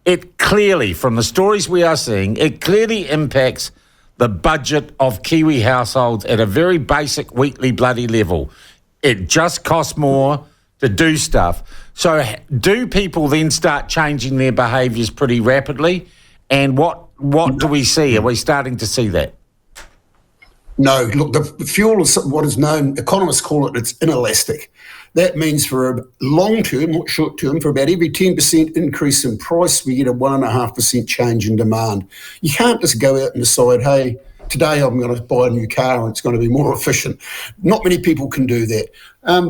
it clearly, from the stories we are seeing, it clearly impacts the budget of Kiwi households at a very basic weekly bloody level. It just costs more to do stuff. So do people then start changing their behaviours pretty rapidly? And what do we see? Are we starting to see that? No, look, the fuel is what is known, economists call it, it's inelastic. That means for a long term, not short term, for about every 10% increase in price, we get a 1.5% change in demand. You can't just go out and decide, hey, today I'm going to buy a new car and it's going to be more efficient. Not many people can do that.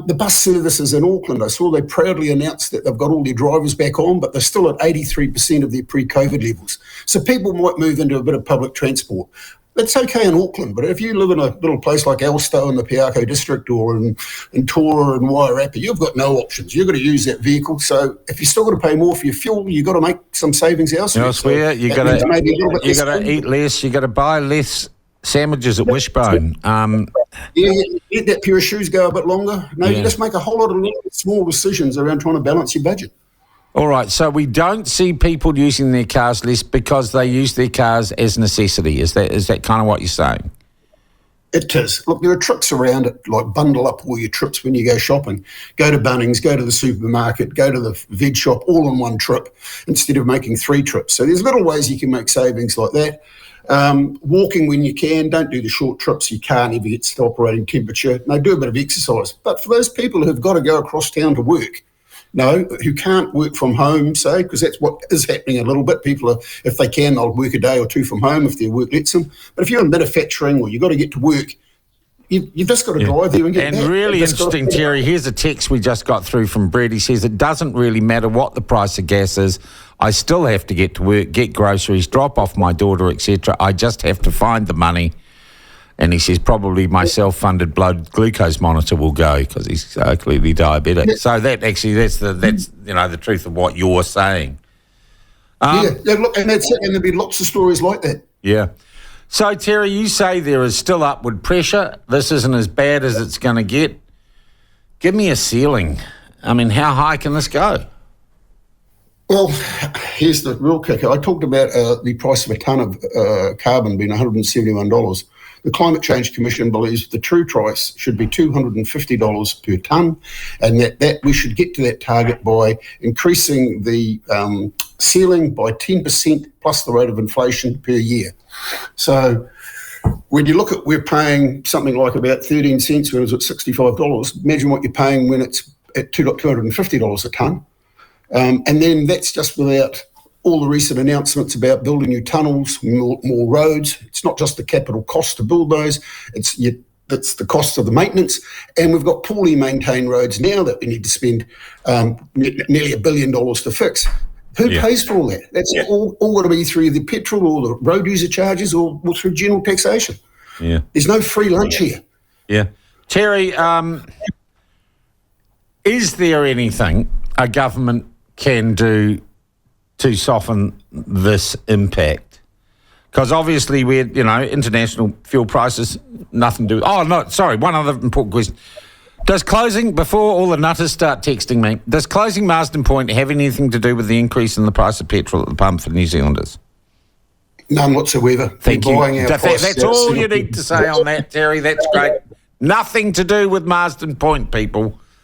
The bus services in Auckland, I saw they proudly announced that they've got all their drivers back on, but they're still at 83% of their pre-COVID levels. So people might move into a bit of public transport. That's okay in Auckland, but if you live in a little place like Elstow in the Piako district or in Tora and Wairarapa, you've got no options. You've got to use that vehicle. So if you're still going to pay more for your fuel, you've got to make some savings elsewhere. Elsewhere, you've got to eat less. You've got to buy less sandwiches at Wishbone. Let that pair of shoes go a bit longer. No, you just make a whole lot of small decisions around trying to balance your budget. All right, so we don't see people using their cars less because they use their cars as necessity. Is that kind of what you're saying? It is. Look, there are tricks around it, like bundle up all your trips when you go shopping. Go to Bunnings, go to the supermarket, go to the veg shop all in one trip instead of making 3 trips. So there's little ways you can make savings like that. Walking when you can, don't do the short trips. Your car never gets to operating temperature. No, do a bit of exercise. But for those people who've got to go across town to work, who can't work from home, say, because that's what is happening a little bit. People are, if they can, they'll work a day or 2 from home if their work lets them. But if you're in manufacturing or you've got to get to work, you've just got to drive there and get back. And really interesting, Terry, here's a text we just got through from Brett. He says, it doesn't really matter what the price of gas is. I still have to get to work, get groceries, drop off my daughter, etc. I just have to find the money. And he says probably my self-funded blood glucose monitor will go because he's clearly diabetic. Yeah. So that's the truth of what you're saying. Look, and that's it. And there'll be lots of stories like that. Yeah. So Terry, you say there is still upward pressure. This isn't as bad as it's going to get. Give me a ceiling. I mean, how high can this go? Well, here's the real kicker. I talked about the price of a tonne of carbon being $171. The Climate Change Commission believes the true price should be $250 per tonne, and that we should get to that target by increasing the ceiling by 10% plus the rate of inflation per year. So when you look at, we're paying something like about 13 cents when it was at $65. Imagine what you're paying when it's at $250 a tonne. And then that's just without all the recent announcements about building new tunnels, more roads. It's not just the capital cost to build those, it's the cost of the maintenance. And we've got poorly maintained roads now that we need to spend nearly $1 billion to fix. Who pays for all that? That's all got to be through the petrol or the road user charges or through general taxation. Yeah. There's no free lunch here. Yeah. Terry, is there anything a government can do to soften this impact? Because obviously we're, international fuel prices, nothing to do... Oh, no, sorry, one other important question. Does closing, before all the nutters start texting me, does closing Marsden Point have anything to do with the increase in the price of petrol at the pump for New Zealanders? None whatsoever. Thank you. That's all you need to say on that, Terry. That's great. Nothing to do with Marsden Point, people.